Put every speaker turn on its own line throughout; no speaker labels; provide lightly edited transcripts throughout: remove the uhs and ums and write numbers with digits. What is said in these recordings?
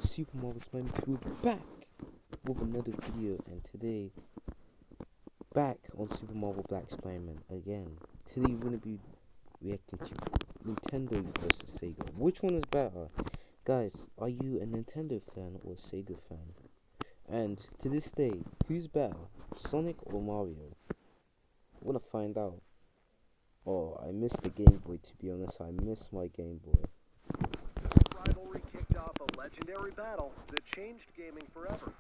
Super Marvel Spider-Man. We're back with another video, and today, back on Super Marvel Black Spider-Man again. Today we're going to be reacting to Nintendo versus Sega. Which one is better? Guys, are you a Nintendo fan or a Sega fan? And to this day, who's better, Sonic or Mario? I want to find out. Oh, I missed the Game Boy, to be honest. I missed my Game Boy.
Rivalry kicked off a legendary battle that changed gaming forever.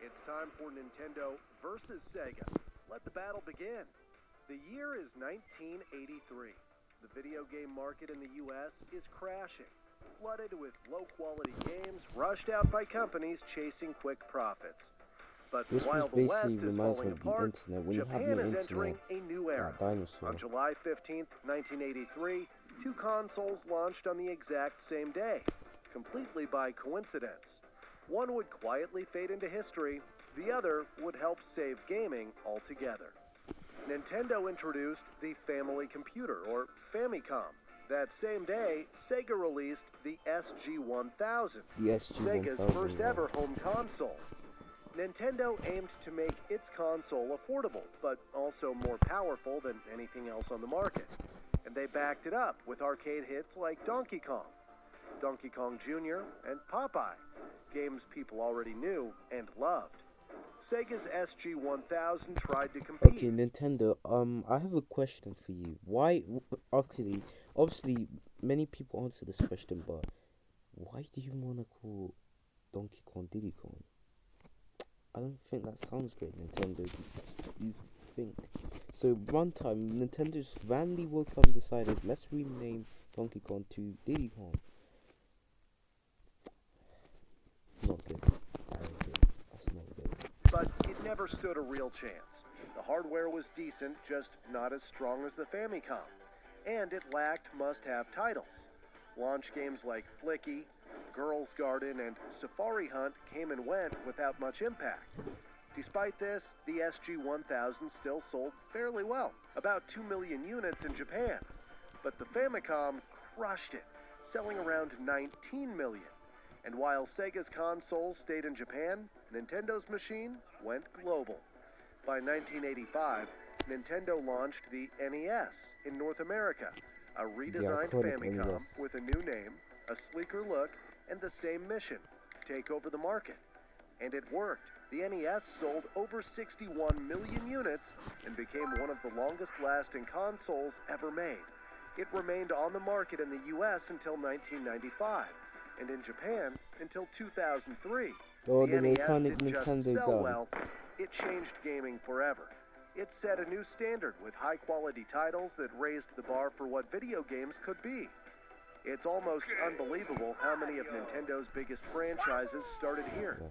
It's time for Nintendo versus Sega. Let the battle begin. The year is 1983. The video game market in the US is crashing, flooded with low-quality games rushed out by companies chasing quick profits. But while the West is falling apart, Japan is entering a new era. On July 15th, 1983, two consoles launched on the exact same day, completely by coincidence. One would quietly fade into history, the other would help save gaming altogether. Nintendo introduced the Family Computer, or Famicom. That same day, Sega released the SG-1000, Sega's first ever home console. Nintendo aimed to make its console affordable, but also more powerful than anything else on the market. And they backed it up with arcade hits like Donkey Kong, Donkey Kong Jr., and Popeye, games people already knew and loved. Sega's SG-1000 tried to compete.
Okay, Nintendo, I have a question for you. Why, obviously, many people answer this question, but why do you want to call Donkey Kong Diddy Kong? I don't think that sounds great, Nintendo. You think? So one time, Nintendo just randomly woke up and decided, let's rename Donkey Kong to Diddy Kong. Not good. That's not good.
But it never stood a real chance. The hardware was decent, just not as strong as the Famicom. And it lacked must-have titles. Launch games like Flicky, Girls Garden, and Safari Hunt came and went without much impact. Despite this, the SG-1000 still sold fairly well, about 2 million units in Japan. But the Famicom crushed it, selling around 19 million. And while Sega's consoles stayed in Japan, Nintendo's machine went global. By 1985, Nintendo launched the NES in North America, a redesigned Famicom with a new name, a sleeker look, and the same mission, take over the market. And it worked. The NES sold over 61 million units and became one of the longest-lasting consoles ever made. It remained on the market in the US until 1995. And in Japan until 2003. The NES didn't just sell well, it changed gaming forever. It set a new standard with high-quality titles that raised the bar for what video games could be. It's almost unbelievable how many of Nintendo's biggest franchises started here.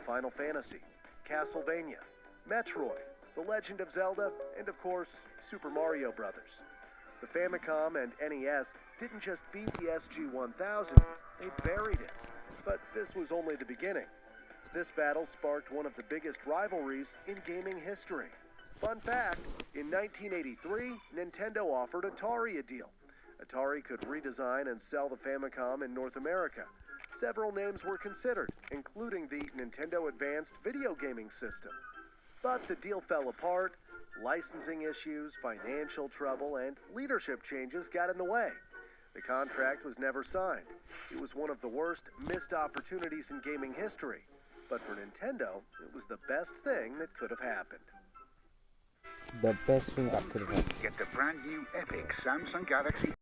Final Fantasy, Castlevania, Metroid, The Legend of Zelda, and of course, Super Mario Brothers. The Famicom and NES didn't just beat the SG-1000, they buried it. But this was only the beginning. This battle sparked one of the biggest rivalries in gaming history. Fun fact, in 1983, Nintendo offered Atari a deal. Atari could redesign and sell the Famicom in North America. Several names were considered, including the Nintendo Advanced Video Gaming System. But the deal fell apart. Licensing issues, financial trouble, and leadership changes got in the way. The contract was never signed. It was one of the worst missed opportunities in gaming history. But for Nintendo, it was the best thing that could have happened.
The best thing that could have happened.
Get the brand new epic Samsung Galaxy.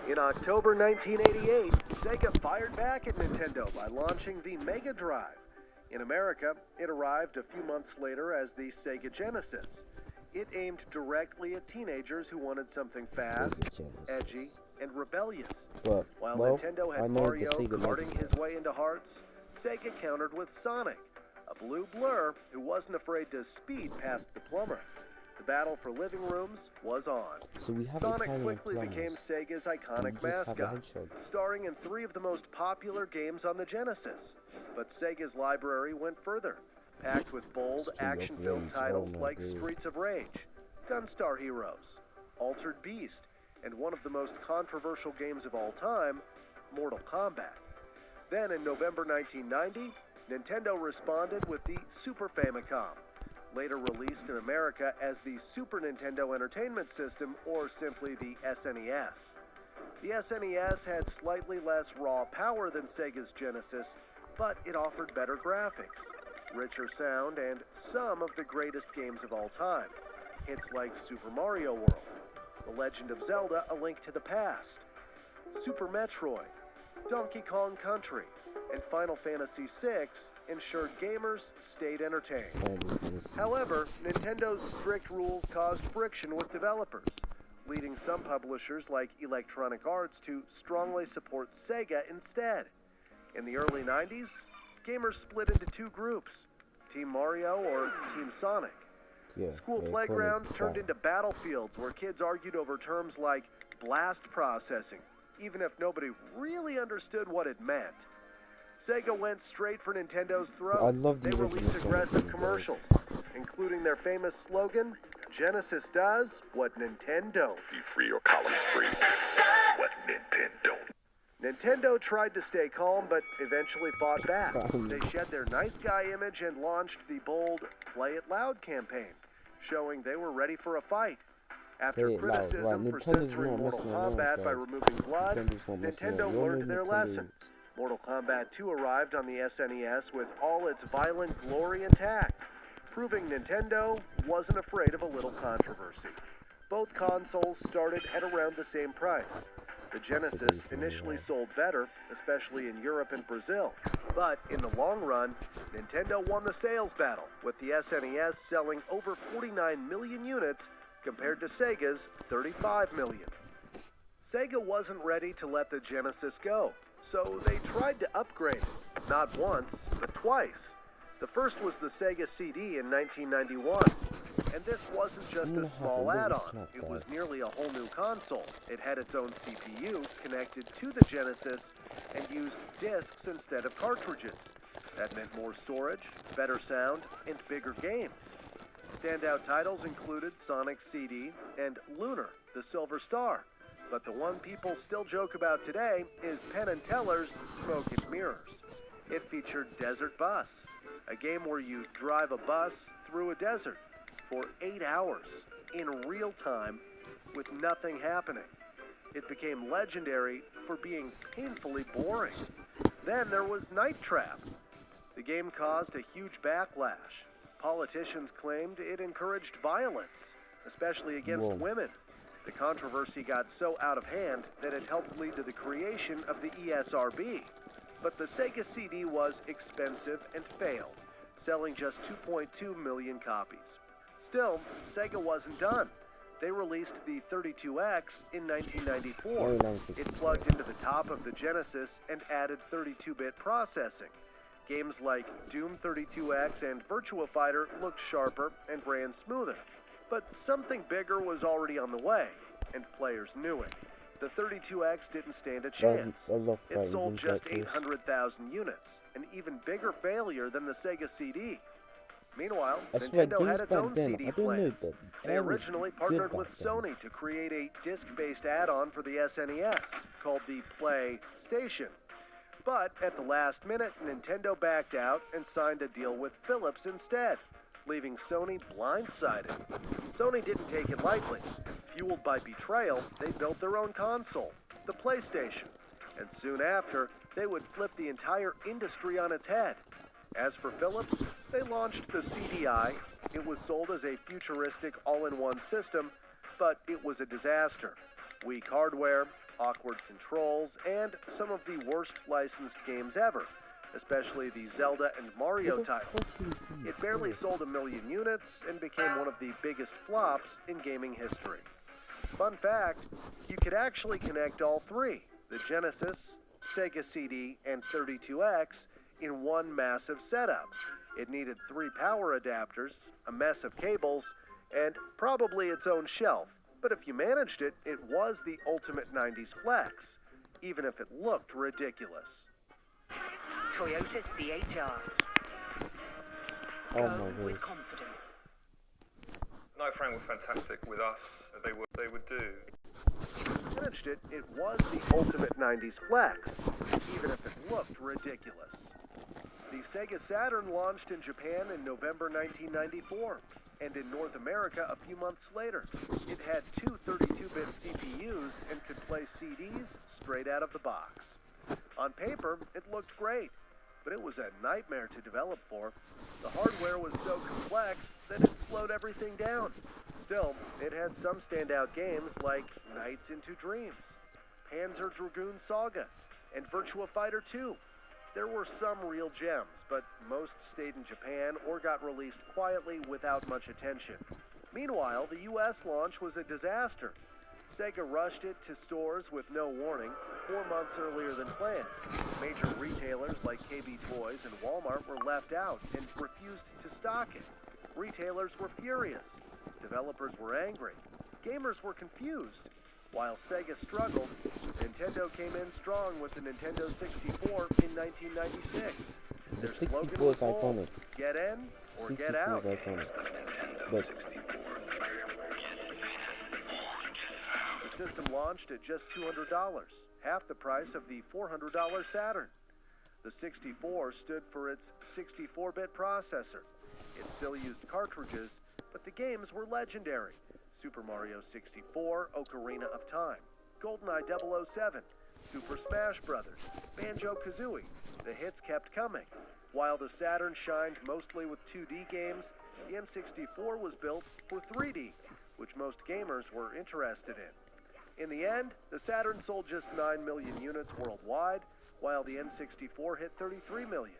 In October 1988, Sega fired back at Nintendo by launching the Mega Drive. In America, it arrived a few months later as the Sega Genesis. It aimed directly at teenagers who wanted something fast, edgy, and rebellious. While Nintendo had Mario carting his way into hearts, Sega countered with Sonic, a blue blur who wasn't afraid to speed past the plumber. The battle for living rooms was on.
So we have
Sonic
Italian
quickly
plumbers.
became Sega's
We
iconic
just have a
mascot,
hedgehog.
starring in 3 of the most popular games on the Genesis. But Sega's library went further, packed with bold,
Street of
action-filled
Rage,
titles
oh my
like
God.
Streets of Rage, Gunstar Heroes, Altered Beast, and one of the most controversial games of all time, Mortal Kombat. Then in November 1990, Nintendo responded with the Super Famicom, later released in America as the Super Nintendo Entertainment System, or simply the SNES. The SNES had slightly less raw power than Sega's Genesis, but it offered better graphics, richer sound, and some of the greatest games of all time. Hits like Super Mario World, The Legend of Zelda: A Link to the Past, Super Metroid, Donkey Kong Country, and Final Fantasy VI ensured gamers stayed entertained. However, Nintendo's strict rules caused friction with developers, leading some publishers like Electronic Arts to strongly support Sega instead. In the early 90s, gamers split into 2 groups, Team Mario or Team Sonic. School playgrounds turned into battlefields where kids argued over terms like blast processing, even if nobody really understood what it meant. Sega went straight for Nintendo's throat.
I love the
They
original
released
Sonic
aggressive
games,
commercials, including their famous slogan, "Genesis does what Nintendo."
Be free or columns free. What Nintendo?
Nintendo tried to stay calm, but eventually fought back. They shed their nice guy image and launched the bold Play It Loud campaign, showing they were ready for a fight. After
Play it loud,
criticism
right.
for
Nintendo's
censoring
not
Mortal
messing around,
Kombat by
guys.
removing blood,
Nintendo's not messing
Nintendo
around. Y'all
learned
know
their
Nintendo.
lesson. Mortal Kombat 2 arrived on the SNES with all its violent glory intact, proving Nintendo wasn't afraid of a little controversy. Both consoles started at around the same price. The Genesis initially sold better, especially in Europe and Brazil. But in the long run, Nintendo won the sales battle, with the SNES selling over 49 million units compared to Sega's 35 million. Sega wasn't ready to let the Genesis go, so they tried to upgrade it, not once, but twice. The first was the Sega CD in 1991, and this wasn't just a small add-on, it was nearly a whole new console. It had its own CPU connected to the Genesis and used discs instead of cartridges. That meant more storage, better sound, and bigger games. Standout titles included Sonic CD and Lunar, the Silver Star. But the one people still joke about today is Penn and Teller's Smoke and Mirrors. It featured Desert Bus, a game where you drive a bus through a desert for 8 hours in real time with nothing happening. It became legendary for being painfully boring. Then there was Night Trap. The game caused a huge backlash. Politicians claimed it encouraged violence, especially against women. The controversy got so out of hand that it helped lead to the creation of the ESRB. But the Sega CD was expensive and failed, selling just 2.2 million copies. Still, Sega wasn't done. They released the 32X in 1994. It plugged into the top of the Genesis and added 32-bit processing. Games like Doom 32X and Virtua Fighter looked sharper and ran smoother. But something bigger was already on the way, and players knew it. The 32X didn't stand a chance. It sold just 800,000 units, an even bigger failure than the Sega CD. Meanwhile, Nintendo had its own CD plans. They originally partnered with Sony to create a disc-based add-on for the SNES called the PlayStation. But at the last minute, Nintendo backed out and signed a deal with Philips instead, leaving Sony blindsided. Sony didn't take it lightly. Fueled by betrayal, they built their own console, the PlayStation. And soon after, they would flip the entire industry on its head. As for Philips, they launched the CDI. It was sold as a futuristic all-in-one system, but it was a disaster. Weak hardware, awkward controls, and some of the worst licensed games ever, especially the Zelda and Mario titles. It barely sold 1 million units and became one of the biggest flops in gaming history. Fun fact, you could actually connect all three, the Genesis, Sega CD, and 32X, in one massive setup. It needed 3 power adapters, a mess of cables, and probably its own shelf. But if you managed it, it was the ultimate 90s flex, even if it looked ridiculous.
Toyota CHR.
Oh
Go
my
with
god.
confidence.
Night Frame were fantastic with us. They would do.
Managed it, it was the ultimate 90s flex, even if it looked ridiculous. The Sega Saturn launched in Japan in November 1994, and in North America a few months later. It had two 32-bit CPUs and could play CDs straight out of the box. On paper, it looked great, but it was a nightmare to develop for. The hardware was so complex that it slowed everything down. Still, it had some standout games like Nights into Dreams, Panzer Dragoon Saga, and Virtua Fighter 2. There were some real gems, but most stayed in Japan or got released quietly without much attention. Meanwhile, the US launch was a disaster. Sega rushed it to stores with no warning, 4 months earlier than planned. Major retailers like KB Toys and Walmart were left out and refused to stock it. Retailers were furious. Developers were angry. Gamers were confused. While Sega struggled, Nintendo came in strong with the Nintendo 64 in 1996.
The
Their
64
slogan
is
was bold,
iconic.
get in or
64
get out.
is iconic. But
The system launched at just $200, half the price of the $400 Saturn. The 64 stood for its 64-bit processor. It still used cartridges, but the games were legendary. Super Mario 64, Ocarina of Time, GoldenEye 007, Super Smash Bros., Banjo-Kazooie. The hits kept coming. While the Saturn shined mostly with 2D games, the N64 was built for 3D, which most gamers were interested in. In the end, the Saturn sold just 9 million units worldwide, while the N64 hit 33 million.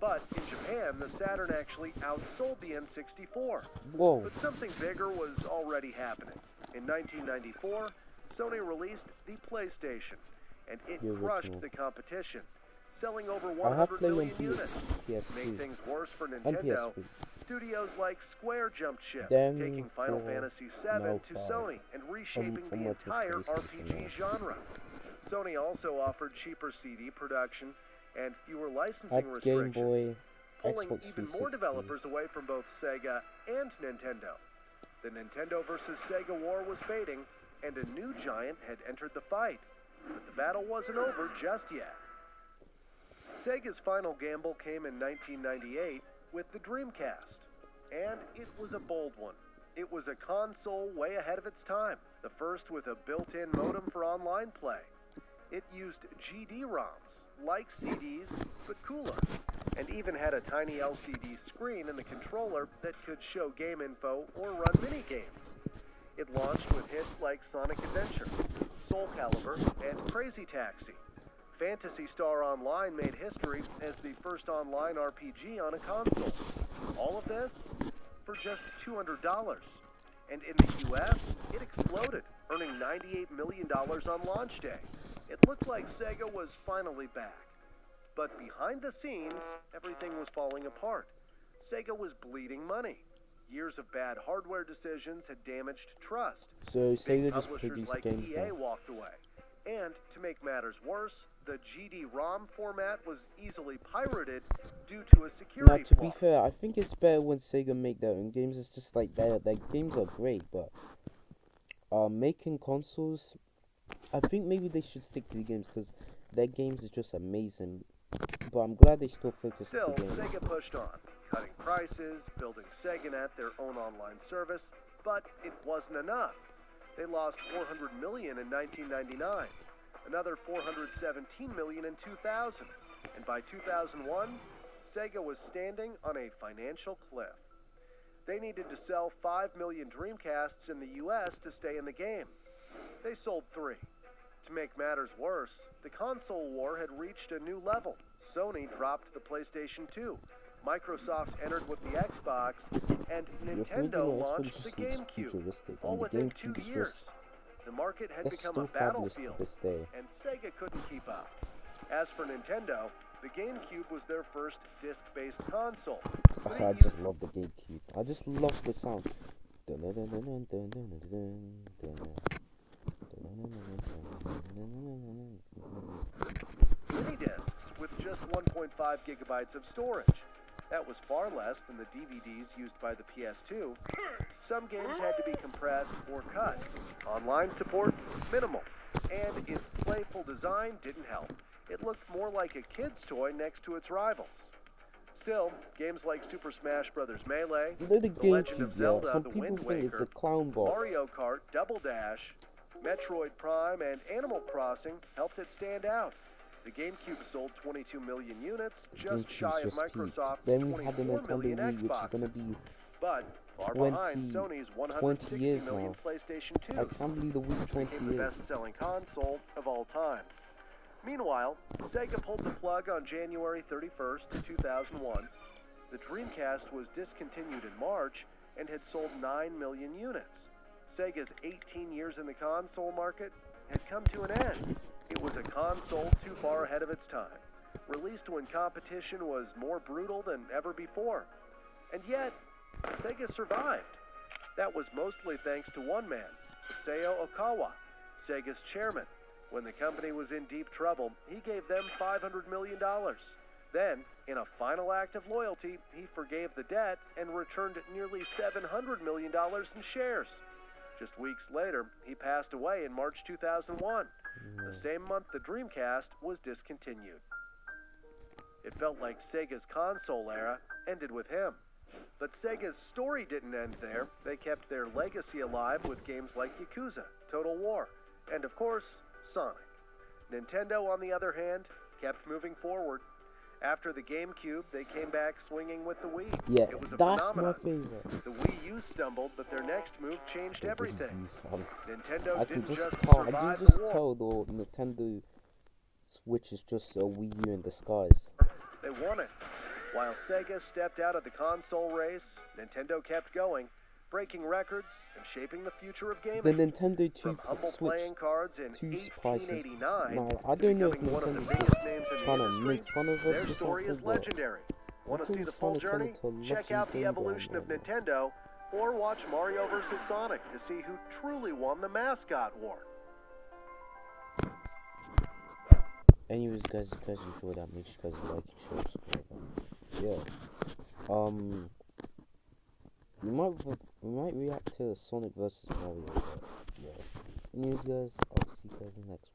But in Japan, the Saturn actually outsold the N64.
whoa.
But something bigger was already happening. In 1994, Sony released the PlayStation, and it
The
crushed
original.
the competition, selling over
I have
100
played on
million units. To
PSP.
make things worse for
On
Nintendo,
PSP.
studios like Square jumped ship,
Them
taking Final
for
Fantasy VII
no
to
part.
Sony and reshaping
From
the
what the
entire
PlayStation
RPG
was.
genre. Sony also offered cheaper CD production and fewer licensing
At Game
restrictions,
Boy,
pulling
Xbox
even
360.
more developers away from both Sega and Nintendo. The Nintendo versus Sega war was fading, and a new giant had entered the fight. But the battle wasn't over just yet. Sega's final gamble came in 1998 with the Dreamcast, and it was a bold one. It was a console way ahead of its time, the first with a built-in modem for online play. It used GD-ROMs, like CDs, but cooler, and even had a tiny LCD screen in the controller that could show game info or run mini-games. It launched with hits like Sonic Adventure, Soul Calibur, and Crazy Taxi. Phantasy Star Online made history as the first online RPG on a console. All of this for just $200. And in the US, it exploded, earning $98 million on launch day. It looked like Sega was finally back. But behind the scenes, everything was falling apart. Sega was bleeding money. Years of bad hardware decisions had damaged trust.
So
Big
Sega just
publishers
produced
like
games
EA
now.
walked away. And to make matters worse, the GD-ROM format was easily pirated due to a
Now,
security
to
flaw.
be fair, I think it's better when Sega make their own games. It's just like their games are great, but making consoles, I think maybe they should stick to the games because their games is just amazing. But I'm glad they still focus
Still,
on the games.
Sega pushed on, cutting prices, building SegaNet, their own online service, but it wasn't enough. They lost $400 million in 1999, another $417 million in 2000, and by 2001, Sega was standing on a financial cliff. They needed to sell 5 million Dreamcasts in the US to stay in the game. They sold 3. To make matters worse, the console war had reached a new level. Sony dropped the PlayStation 2. Microsoft entered with the Xbox, and Nintendo launched the GameCube, all within 2 years. The market had
That's
become
still
a
fabulous to
battlefield,
this day.
and Sega couldn't keep up. As for Nintendo, the GameCube was their first disc-based console. But
I
it
just
used
love the GameCube. I just love the sound.
Mini discs with just 1.5 gigabytes of storage. That was far less than the DVDs used by the PS2. Some games had to be compressed or cut. Online support, minimal. And its playful design didn't help. It looked more like a kid's toy next to its rivals. Still, games like Super Smash Bros. Melee,
You know the
The Legend of
GameCube,
Zelda,
yeah. Some
The
people
Wind
think it's a
Waker,
clown box.
Mario Kart, Double Dash, Metroid Prime, and Animal Crossing helped it stand out. The GameCube sold 22 million units, just
GameCube's
shy of
just peaked.
Microsoft's
Then we had the
24 million
Nintendo Wii, which is gonna
Xboxes.
be
But far
20
behind Sony's
20
160
years
million
now.
PlayStation
I
2s.
can't believe the Wii 20
Became the
years.
best-selling console of all time. Meanwhile, Sega pulled the plug on January 31st, 2001. The Dreamcast was discontinued in March and had sold 9 million units. Sega's 18 years in the console market had come to an end. It was a console too far ahead of its time, released when competition was more brutal than ever before. And yet, Sega survived. That was mostly thanks to one man, Isao Okawa, Sega's chairman. When the company was in deep trouble, he gave them $500 million. Then, in a final act of loyalty, he forgave the debt and returned nearly $700 million in shares. Just weeks later, he passed away in March 2001, the same month the Dreamcast was discontinued. It felt like Sega's console era ended with him. But Sega's story didn't end there. They kept their legacy alive with games like Yakuza, Total War, and of course, Sonic. Nintendo, on the other hand, kept moving forward. After the GameCube, they came back swinging with the Wii.
Yeah,
It was a
that's
phenomenon.
my favorite.
The Wii U stumbled, but their next move changed everything. Nintendo
I can
didn't
just
just
tell. I
survive
can
the
just
war.
tell the Nintendo Switch is just a Wii U in disguise.
They won it. While Sega stepped out of the console race, Nintendo kept going, breaking records and shaping the future of gaming.
The Nintendo 2
From humble
Switch
playing cards in
2's prices.
1889
Now,
to
I don't know if
becoming one of the
Nintendo's
biggest
just
names in the
trying to
industry,
make fun of us
their
or
story is
something, but
legendary. Want to see the
Nintendo's
full
trying to turn
journey?
it to a
Check
lesson
out the
game
evolution of
right now.
Nintendo, or watch Mario vs. Sonic to see who truly won the mascot war.
Anyways, guys, if you guys enjoyed that, make sure you guys like, share, subscribe. Yeah. We might react to Sonic versus Mario. But yeah. Anyways, guys, I'll see you guys in the next one.